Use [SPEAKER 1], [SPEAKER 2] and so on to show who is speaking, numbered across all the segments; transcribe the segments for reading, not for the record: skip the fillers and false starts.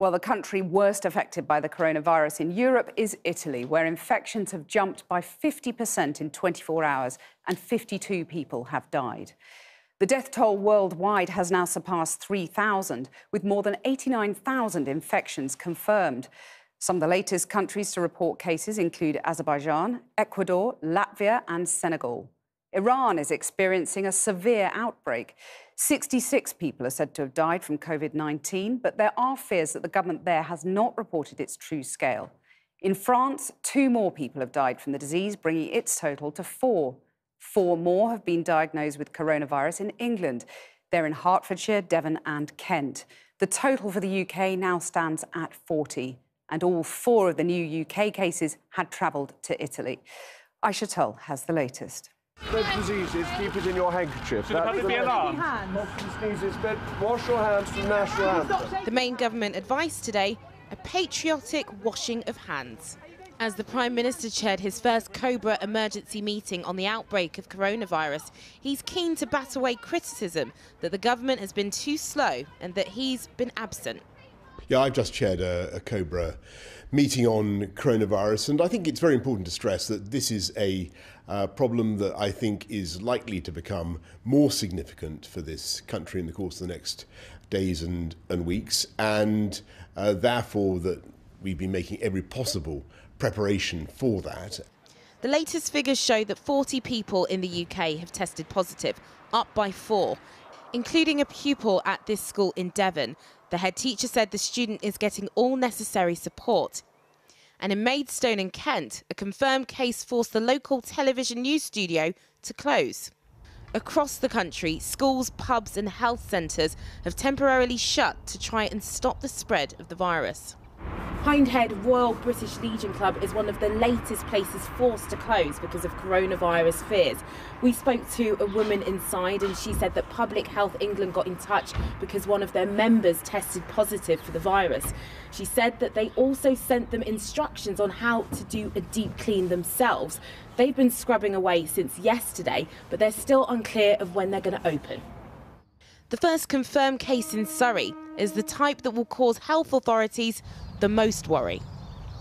[SPEAKER 1] Well, the country worst affected by the coronavirus in Europe is Italy, where infections have jumped by 50% in 24 hours and 52 people have died. The death toll worldwide has now surpassed 3,000, with more than 89,000 infections confirmed. Some of the latest countries to report cases include Azerbaijan, Ecuador, Latvia and Senegal. Iran is experiencing a severe outbreak. 66 people are said to have died from COVID-19, but there are fears that the government there has not reported its true scale. In France, 2 more people have died from the disease, bringing its total to 4. 4 more have been diagnosed with coronavirus in England. They're in Hertfordshire, Devon and Kent. The total for the UK now stands at 40, and all 4 of the new UK cases had travelled to Italy. Aisha Tull has the latest.
[SPEAKER 2] Spread diseases, keep it in your handkerchief. That's the alarm. Sneezes, wash your hands from national anthem.
[SPEAKER 3] The main government advice today, a patriotic washing of hands. As the Prime Minister chaired his first Cobra emergency meeting on the outbreak of coronavirus, he's keen to bat away criticism that the government has been too slow and that he's been absent.
[SPEAKER 4] Yeah, I've just chaired a Cobra meeting on coronavirus, and I think it's very important to stress that this is a problem that I think is likely to become more significant for this country in the course of the next days and weeks, and therefore that we've been making every possible preparation for that.
[SPEAKER 3] The latest figures show that 40 people in the UK have tested positive, up by 4, including a pupil at this school in Devon. The head teacher said the student is getting all necessary support. And in Maidstone in Kent, a confirmed case forced the local television news studio to close. Across the country, schools, pubs and health centres have temporarily shut to try and stop the spread of the virus. Hindhead Royal British Legion Club is one of the latest places forced to close because of coronavirus fears. We spoke to a woman inside and she said that Public Health England got in touch because one of their members tested positive for the virus. She said that they also sent them instructions on how to do a deep clean themselves. They've been scrubbing away since yesterday, but they're still unclear of when they're going to open. The first confirmed case in Surrey is the type that will cause health authorities the most worry.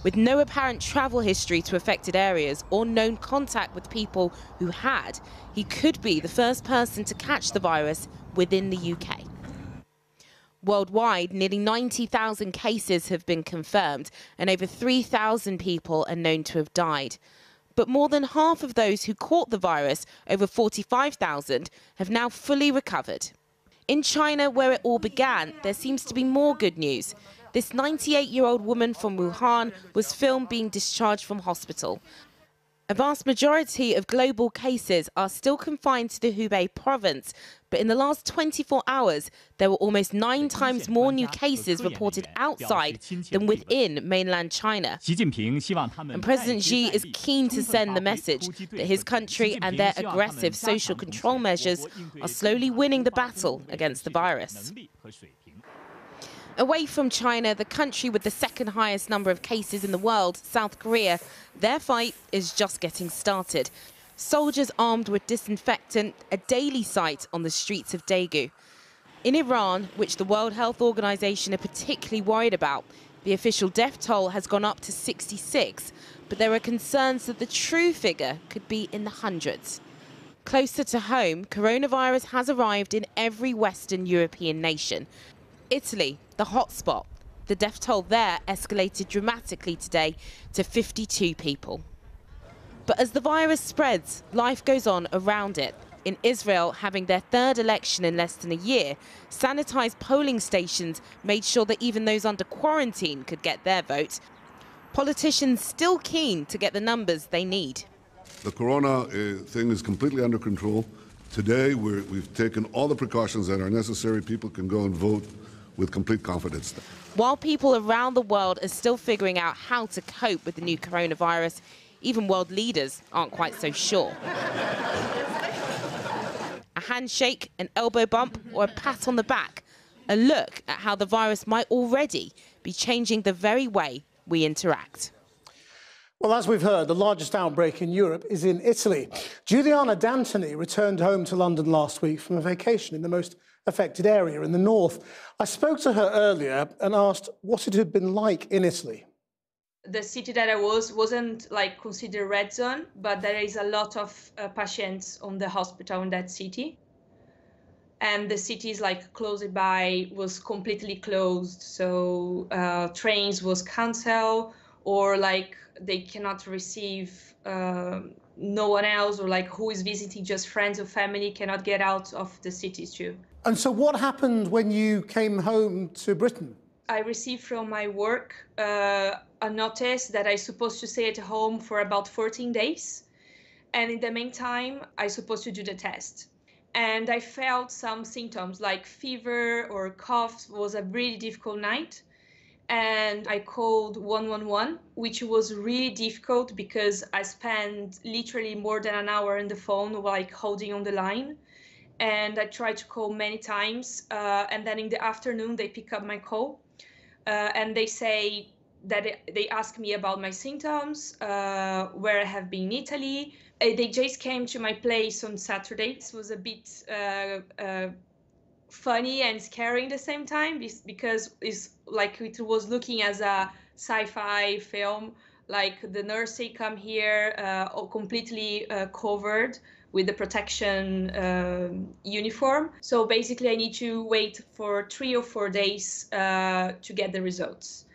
[SPEAKER 3] With no apparent travel history to affected areas or known contact with people who had, he could be the first person to catch the virus within the UK. Worldwide, nearly 90,000 cases have been confirmed and over 3,000 people are known to have died. But more than half of those who caught the virus, over 45,000, have now fully recovered. In China, where it all began, there seems to be more good news. This 98-year-old woman from Wuhan was filmed being discharged from hospital. A vast majority of global cases are still confined to the Hubei province, but in the last 24 hours, there were almost 9 times more new cases reported outside than within mainland China. And President Xi is keen to send the message that his country and their aggressive social control measures are slowly winning the battle against the virus. Away from China, the country with the second highest number of cases in the world, South Korea, their fight is just getting started. Soldiers armed with disinfectant, a daily sight on the streets of Daegu. In Iran, which the World Health Organization are particularly worried about, the official death toll has gone up to 66, but there are concerns that the true figure could be in the hundreds. Closer to home, coronavirus has arrived in every Western European nation. Italy, the hotspot. The death toll there escalated dramatically today to 52 people. But as the virus spreads, life goes on around it. In Israel, having their 3rd election in less than a year, sanitized polling stations made sure that even those under quarantine could get their vote. Politicians still keen to get the numbers they need.
[SPEAKER 5] The corona thing is completely under control. Today, we've taken all the precautions that are necessary. People can go and vote with complete confidence.
[SPEAKER 3] While people around the world are still figuring out how to cope with the new coronavirus, even world leaders aren't quite so sure. A handshake, an elbow bump, or a pat on the back. A look at how the virus might already be changing the very way we interact.
[SPEAKER 6] Well, as we've heard, the largest outbreak in Europe is in Italy. Juliana DAntoni returned home to London last week from a vacation in the most affected area in the north. I spoke to her earlier and asked what it had been like in Italy.
[SPEAKER 7] The city that I wasn't like considered red zone, but there is a lot of patients on the hospital in that city. And the cities like close by was completely closed. So trains was canceled, or like they cannot receive no one else, or like who is visiting just friends or family cannot get out of the cities too.
[SPEAKER 6] And so what happened when you came home to Britain?
[SPEAKER 7] I received from my work a notice that I'm supposed to stay at home for about 14 days. And in the meantime, I'm supposed to do the test. And I felt some symptoms like fever or cough. It was a really difficult night. And I called 111, which was really difficult because I spent literally more than an hour on the phone, like holding on the line. And I tried to call many times. And then in the afternoon, they pick up my call. And they say that they ask me about my symptoms, where I have been in Italy. They just came to my place on Saturday. It was a bit funny and scary at the same time because it's like it was looking as a sci-fi film. Like the nurse they come here completely covered with the protection uniform. So basically I need to wait for 3 or 4 days to get the results.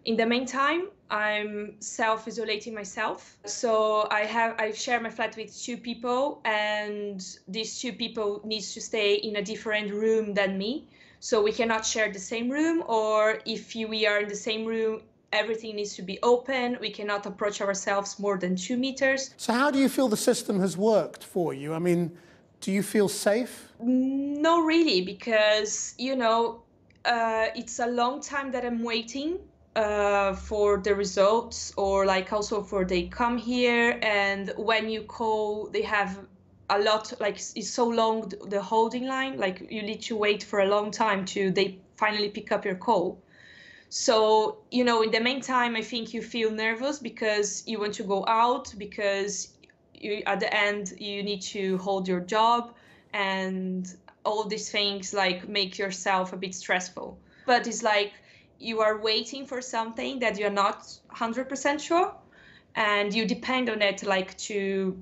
[SPEAKER 7] In the meantime, I'm self-isolating myself. So I share my flat with 2 people, and these 2 people need to stay in a different room than me. So we cannot share the same room, or if we are in the same room, everything needs to be open. We cannot approach ourselves more than 2 meters.
[SPEAKER 6] So how do you feel the system has worked for you? I mean, do you feel safe?
[SPEAKER 7] No, really, because, you know, it's a long time that I'm waiting for the results, or like also for they come here, and when you call they have a lot, like it's so long the holding line, like you need to wait for a long time to they finally pick up your call. So, you know, in the meantime I think you feel nervous because you want to go out, because you, at the end you need to hold your job, and all these things like make yourself a bit stressful. But it's like you are waiting for something that you're not 100% sure, and you depend on it like to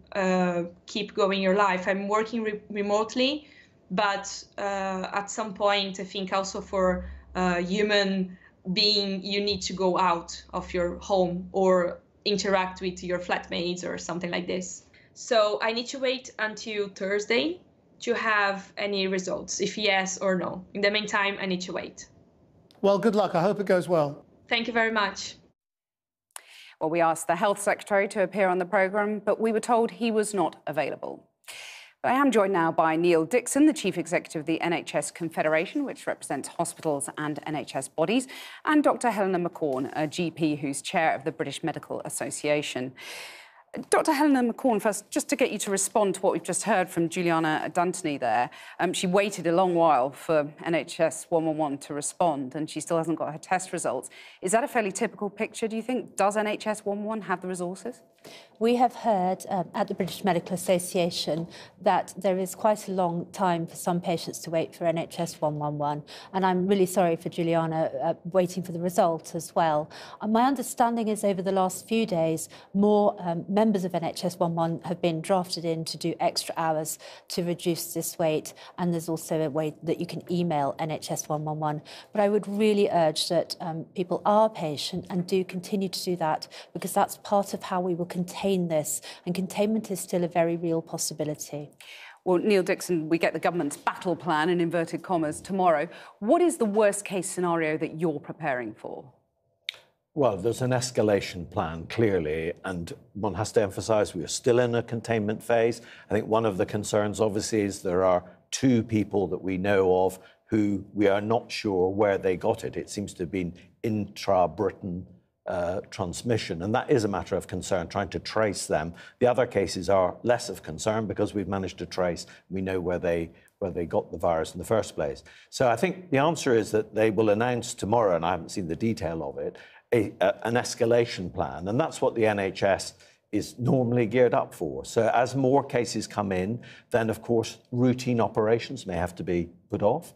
[SPEAKER 7] keep going your life. I'm working remotely, but at some point I think also for human being you need to go out of your home or interact with your flatmates or something like this. So I need to wait until Thursday to have any results, if yes or no. In the meantime, I need to wait.
[SPEAKER 6] Well, good luck. I hope it goes well.
[SPEAKER 7] Thank you very much.
[SPEAKER 1] Well, we asked the Health Secretary to appear on the programme, but we were told he was not available. But I am joined now by Neil Dixon, the Chief Executive of the NHS Confederation, which represents hospitals and NHS bodies, and Dr Helena McCorn, a GP who's chair of the British Medical Association. Dr Helena McCorn, first, just to get you to respond to what we've just heard from Juliana DAntoni there. She waited a long while for NHS 111 to respond, and she still hasn't got her test results. Is that a fairly typical picture, do you think? Does NHS 111 have the resources?
[SPEAKER 8] We have heard at the British Medical Association that there is quite a long time for some patients to wait for NHS 111, and I'm really sorry for Juliana waiting for the result as well. My understanding is over the last few days, more members of NHS 111 have been drafted in to do extra hours to reduce this wait, and there's also a way that you can email NHS 111. But I would really urge that people are patient and do continue to do that, because that's part of how we will contain this, and containment is still a very real possibility.
[SPEAKER 1] Well, Neil Dixon, we get the government's battle plan, in inverted commas, tomorrow. What is the worst-case scenario that you're preparing for?
[SPEAKER 9] Well, there's an escalation plan, clearly, and one has to emphasise we are still in a containment phase. I think one of the concerns, obviously, is there are 2 people that we know of who we are not sure where they got it. It seems to have been intra-Britain transmission, and that is a matter of concern, trying to trace them. The other cases are less of concern because we've managed to trace, we know where they got the virus in the first place. So I think the answer is that they will announce tomorrow, and I haven't seen the detail of it, an escalation plan, and that's what the NHS is normally geared up for. So as more cases come in, then of course routine operations may have to be put off.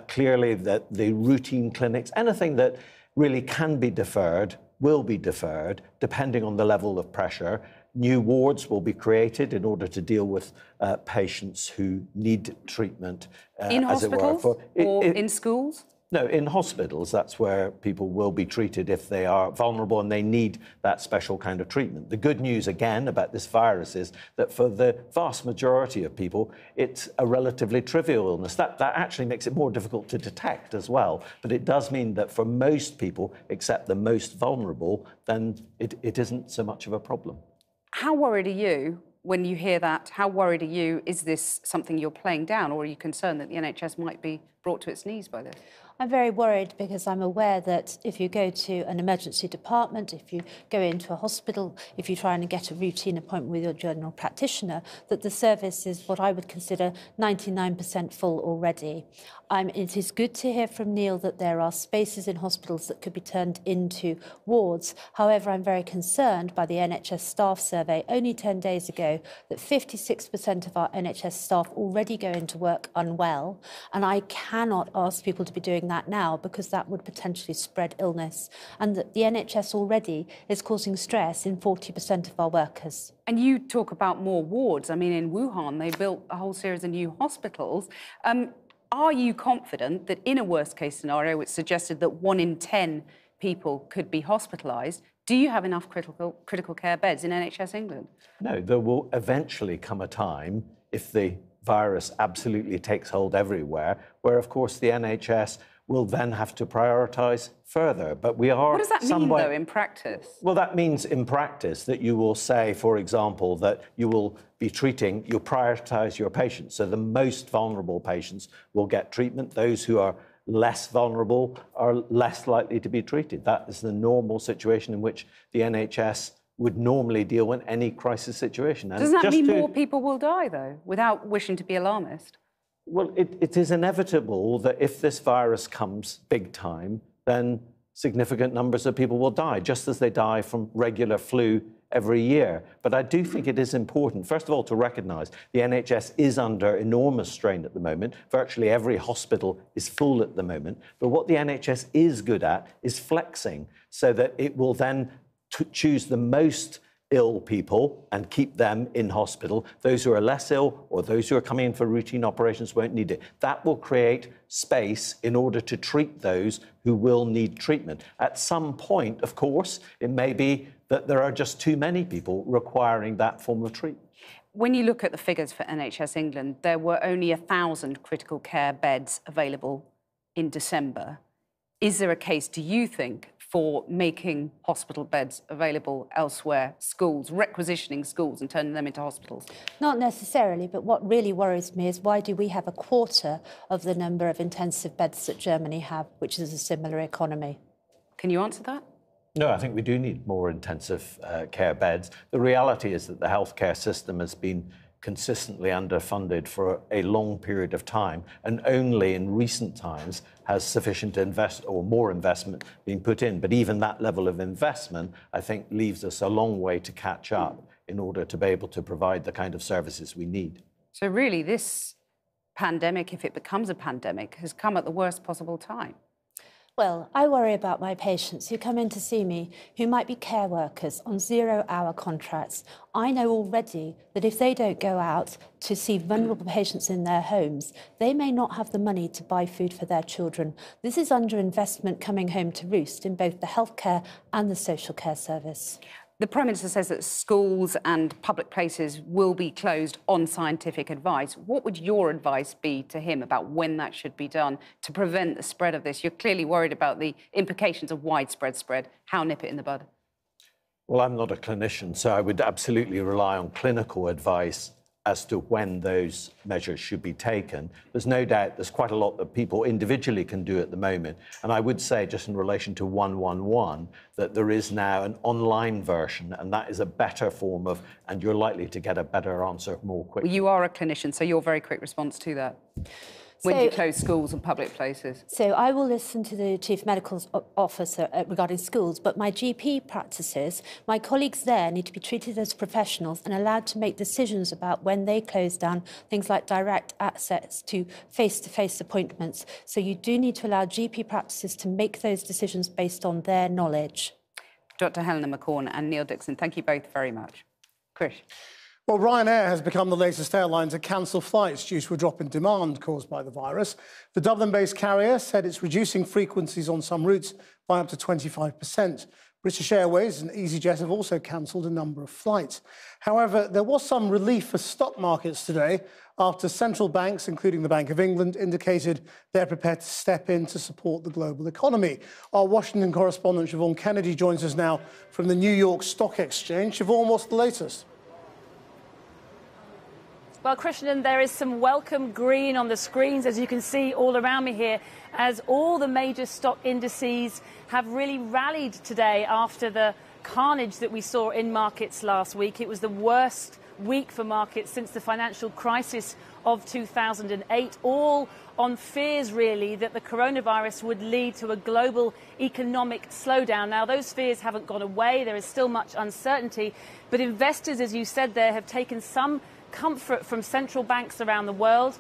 [SPEAKER 9] Clearly that the routine clinics, anything that really can be deferred, will be deferred depending on the level of pressure. New wards will be created in order to deal with patients who need treatment.
[SPEAKER 1] In hospitals or in schools?
[SPEAKER 9] No, in hospitals, that's where people will be treated if they are vulnerable and they need that special kind of treatment. The good news, again, about this virus is that for the vast majority of people, it's a relatively trivial illness. That actually makes it more difficult to detect as well. But it does mean that for most people, except the most vulnerable, then it isn't so much of a problem.
[SPEAKER 1] How worried are you when you hear that? How worried are you? Is this something you're playing down, or are you concerned that the NHS might be brought to its knees by this?
[SPEAKER 8] I'm very worried because I'm aware that if you go to an emergency department, if you go into a hospital, if you try and get a routine appointment with your general practitioner, that the service is what I would consider 99% full already. It is good to hear from Neil that there are spaces in hospitals that could be turned into wards. However, I'm very concerned by the NHS staff survey only 10 days ago that 56% of our NHS staff already go into work unwell, and I cannot ask people to be doing that now because that would potentially spread illness, and that the NHS already is causing stress in 40% of our workers.
[SPEAKER 1] And you talk about more wards. I mean, in Wuhan, they built a whole series of new hospitals. Are you confident that in a worst-case scenario, which suggested that 1 in 10 people could be hospitalised, do you have enough critical care beds in NHS England? No,
[SPEAKER 9] there will eventually come a time, if the virus absolutely takes hold everywhere, where, of course, the NHS will then have to prioritise further. But we are...
[SPEAKER 1] What does that mean, though, in practice?
[SPEAKER 9] Well, that means in practice that you will say, for example, that you will be treating, you'll prioritise your patients. So the most vulnerable patients will get treatment. Those who are less vulnerable are less likely to be treated. That is the normal situation in which the NHS would normally deal in any crisis situation. And
[SPEAKER 1] doesn't that mean more people will die, though, without wishing to be alarmist?
[SPEAKER 9] Well, it is inevitable that if this virus comes big time, then significant numbers of people will die, just as they die from regular flu every year. But I do think it is important, first of all, to recognise the NHS is under enormous strain at the moment. Virtually every hospital is full at the moment. But what the NHS is good at is flexing so that it will then choose the most ill people and keep them in hospital. Those who are less ill or those who are coming in for routine operations won't need it. That will create space in order to treat those who will need treatment. At some point, of course, it may be that there are just too many people requiring that form of treatment.
[SPEAKER 1] When you look at the figures for NHS England, there were only 1,000 critical care beds available in December. Is there a case, do you think, for making hospital beds available elsewhere, schools, requisitioning schools and turning them into hospitals?
[SPEAKER 8] Not necessarily, but what really worries me is why do we have a quarter of the number of intensive beds that Germany have, which is a similar economy?
[SPEAKER 1] Can you answer that?
[SPEAKER 9] No, I think we do need more intensive care beds. The reality is that the healthcare system has been consistently underfunded for a long period of time, and only in recent times has sufficient more investment been put in. But even that level of investment, I think, leaves us a long way to catch up in order to be able to provide the kind of services we need.
[SPEAKER 1] So really, this pandemic, if it becomes a pandemic, has come at the worst possible time.
[SPEAKER 8] Well, I worry about my patients who come in to see me who might be care workers on 0-hour contracts. I know already that if they don't go out to see vulnerable patients in their homes, they may not have the money to buy food for their children. This is underinvestment coming home to roost in both the healthcare and the social care service.
[SPEAKER 1] The Prime Minister says that schools and public places will be closed on scientific advice. What would your advice be to him about when that should be done to prevent the spread of this? You're clearly worried about the implications of widespread spread. How nip it in the bud?
[SPEAKER 9] Well, I'm not a clinician, so I would absolutely rely on clinical advice as to when those measures should be taken. There's no doubt there's quite a lot that people individually can do at the moment. And I would say, just in relation to 111, that there is now an online version, and that is a better form of, and you're likely to get a better answer more quickly.
[SPEAKER 1] Well, you are a clinician, so your very quick response to that. When do you close schools and public places?
[SPEAKER 8] So I will listen to the Chief Medical Officer regarding schools, but my GP practices, my colleagues there need to be treated as professionals and allowed to make decisions about when they close down things like direct access to face-to-face appointments. So you do need to allow GP practices to make those decisions based on their knowledge.
[SPEAKER 1] Dr. Helena McCorn and Neil Dixon, thank you both very much. Chris.
[SPEAKER 6] Well, Ryanair has become the latest airline to cancel flights due to a drop in demand caused by the virus. The Dublin-based carrier said it's reducing frequencies on some routes by up to 25%. British Airways and EasyJet have also cancelled a number of flights. However, there was some relief for stock markets today after central banks, including the Bank of England, indicated they're prepared to step in to support the global economy. Our Washington correspondent Siobhan Kennedy joins us now from the New York Stock Exchange. Siobhan, what's the latest?
[SPEAKER 10] Well, Christian, there is some welcome green on the screens, as you can see all around me here, as all the major stock indices have really rallied today after the carnage that we saw in markets last week. It was the worst week for markets since the financial crisis of 2008, all on fears, really, that the coronavirus would lead to a global economic slowdown. Now, those fears haven't gone away. There is still much uncertainty. But investors, as you said there, have taken some comfort from central banks around the world,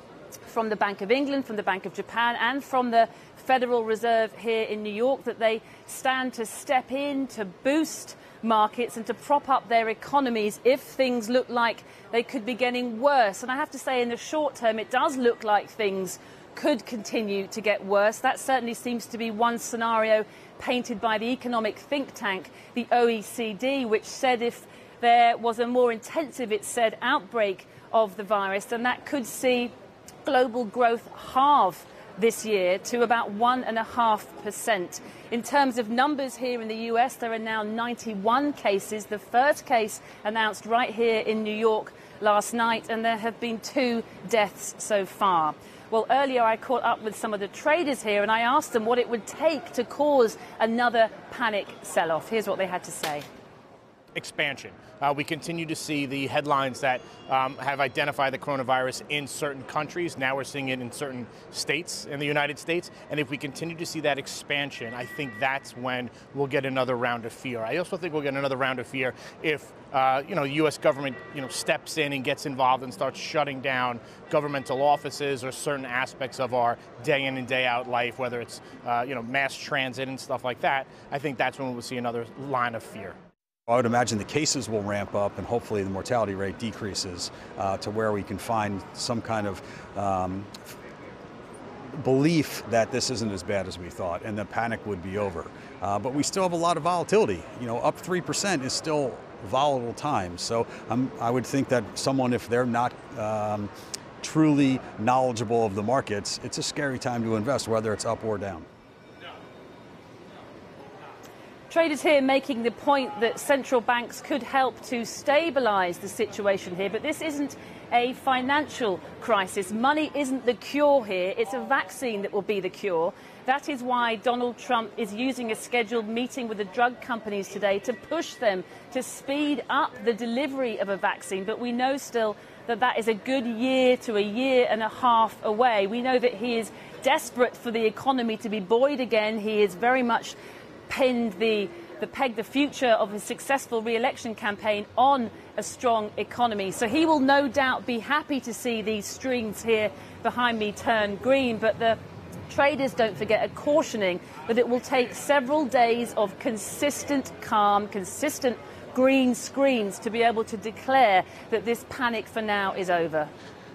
[SPEAKER 10] from the Bank of England, from the Bank of Japan, and from the Federal Reserve here in New York, that they stand to step in to boost markets and to prop up their economies if things look like they could be getting worse. And I have to say, in the short term, it does look like things could continue to get worse. That certainly seems to be one scenario painted by the economic think tank, the OECD, which said if there was a more intensive, it said, outbreak of the virus, then that could see global growth halve this year to about 1.5%. In terms of numbers here in the US, there are now 91 cases, the first case announced right here in New York last night, and there have been 2 deaths so far. Well, earlier I caught up with some of the traders here and I asked them what it would take to cause another panic sell-off. Here's what they had to say.
[SPEAKER 11] Expansion. We continue to see the headlines that have identified the coronavirus in certain countries. Now we're seeing it in certain states in the United States. And if we continue to see that expansion, I think that's when we'll get another round of fear. I also think we'll get another round of fear if, the U.S. government, steps in and gets involved and starts shutting down governmental offices or certain aspects of our day in and day out life, whether it's, mass transit and stuff like that. I think that's when we'll see another line of fear.
[SPEAKER 12] I would imagine the cases will ramp up and hopefully the mortality rate decreases to where we can find some kind of belief that this isn't as bad as we thought and the panic would be over. But we still have a lot of volatility. Up 3% is still volatile times. So I would think that someone, if they're not truly knowledgeable of the markets, it's a scary time to invest, whether it's up or down.
[SPEAKER 10] Traders here making the point that central banks could help to stabilise the situation here, but this isn't a financial crisis. Money isn't the cure here. It's a vaccine that will be the cure. That is why Donald Trump is using a scheduled meeting with the drug companies today to push them to speed up the delivery of a vaccine. But we know still that that is a good year to a year and a half away. We know that he is desperate for the economy to be buoyed again. He is very much pinned the future of his successful re-election campaign on a strong economy. So he will no doubt be happy to see these strings here behind me turn green. But the traders, don't forget, are cautioning that it will take several days of consistent calm, consistent green screens to be able to declare that this panic for now is over.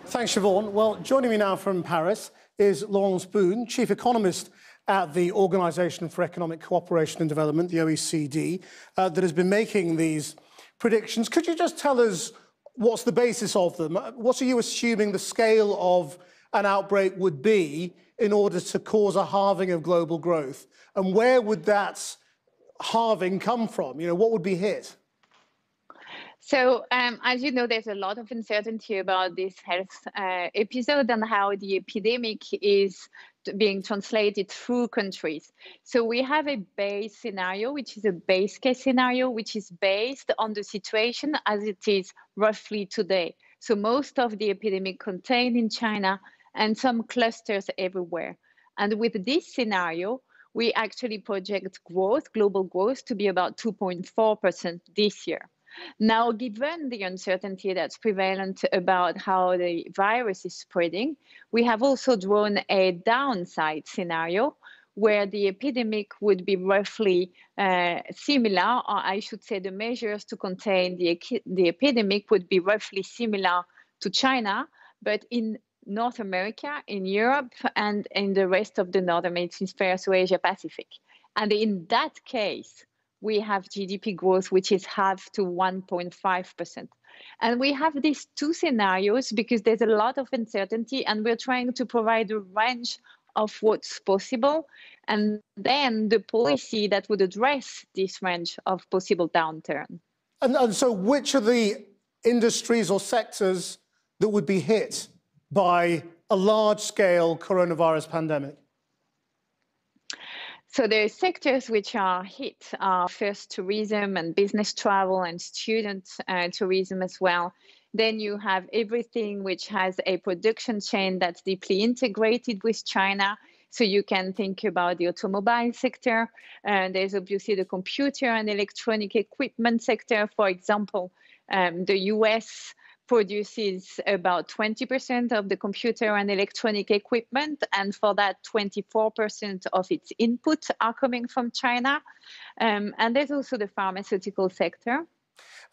[SPEAKER 6] Thanks, Siobhan. Well, joining me now from Paris is Laurence Boone, Chief Economist at the Organisation for Economic Cooperation and Development, the OECD, that has been making these predictions. Could you just tell us what's the basis of them? What are you assuming the scale of an outbreak would be in order to cause a halving of global growth? And where would that halving come from? What would be hit?
[SPEAKER 13] So, as you know, there's a lot of uncertainty about this health episode and how the epidemic is being translated through countries. So we have a base scenario, which is a base case scenario, which is based on the situation as it is roughly today. So most of the epidemic contained in China and some clusters everywhere. And with this scenario, we actually project growth, global growth, to be about 2.4% this year. Now, given the uncertainty that's prevalent about how the virus is spreading, we have also drawn a downside scenario where the epidemic would be roughly similar, or I should say the measures to contain the epidemic would be roughly similar to China, but in North America, in Europe, and in the rest of the Northern Hemisphere, so Asia Pacific. And in that case, we have GDP growth, which is half to 1.5%. And we have these two scenarios because there's a lot of uncertainty, and we're trying to provide a range of what's possible, and then the policy that would address this range of possible downturn.
[SPEAKER 6] And so which are the industries or sectors that would be hit by a large-scale coronavirus pandemic?
[SPEAKER 13] So the sectors which are hit are first tourism and business travel and student tourism as well. Then you have everything which has a production chain that's deeply integrated with China. So you can think about the automobile sector. There's obviously the computer and electronic equipment sector. For example, the US produces about 20% of the computer and electronic equipment, and for that 24% of its inputs are coming from China. And there's also the pharmaceutical sector.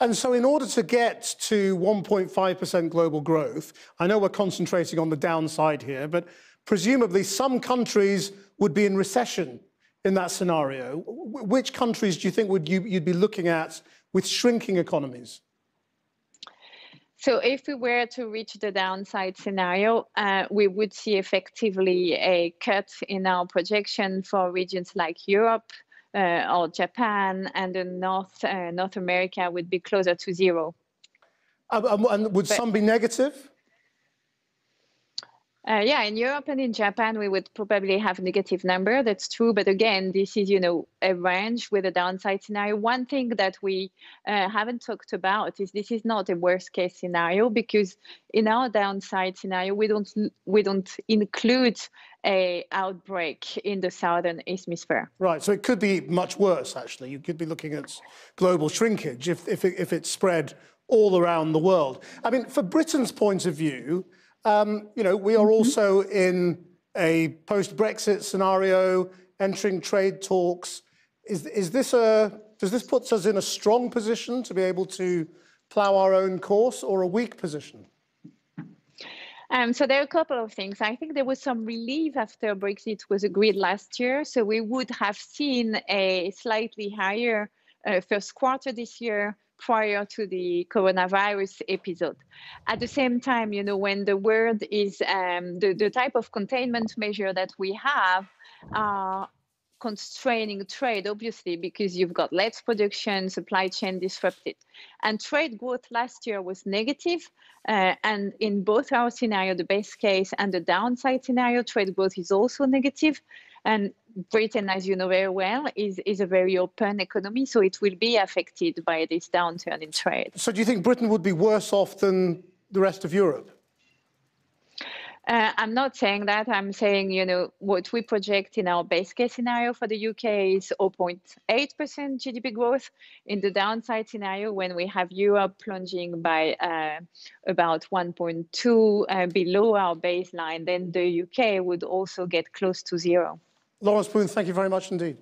[SPEAKER 6] And so in order to get to 1.5% global growth, I know we're concentrating on the downside here, but presumably some countries would be in recession in that scenario. Which countries do you think you'd be looking at with shrinking economies?
[SPEAKER 13] So if we were to reach the downside scenario, we would see effectively a cut in our projection for regions like Europe or Japan, and in North America would be closer to zero.
[SPEAKER 6] And would some be negative?
[SPEAKER 13] Yeah, in Europe and in Japan, we would probably have a negative number. That's true. But again, this is, a range with a downside scenario. One thing that we haven't talked about is this is not a worst case scenario, because in our downside scenario, we don't include a outbreak in the southern hemisphere.
[SPEAKER 6] Right. So it could be much worse, actually. You could be looking at global shrinkage if it's spread all around the world. I mean, for Britain's point of view, we are also in a post-Brexit scenario, entering trade talks. Does this put us in a strong position to be able to plough our own course, or a weak position?
[SPEAKER 13] So there are a couple of things. I think there was some relief after Brexit was agreed last year. So we would have seen a slightly higher first quarter this year, prior to the coronavirus episode. At the same time, when the world is the type of containment measure that we have are constraining trade, obviously, because you've got less production, supply chain disrupted. And trade growth last year was negative. And in both our scenario, the best case and the downside scenario, trade growth is also negative. And Britain, as you know very well, is a very open economy, so it will be affected by this downturn in trade.
[SPEAKER 6] So do you think Britain would be worse off than the rest of Europe?
[SPEAKER 13] I'm not saying that. I'm saying, what we project in our base case scenario for the UK is 0.8% GDP growth. In the downside scenario, when we have Europe plunging by about 1.2 below our baseline, then the UK would also get close to zero.
[SPEAKER 6] Laurence Boone, thank you very much indeed.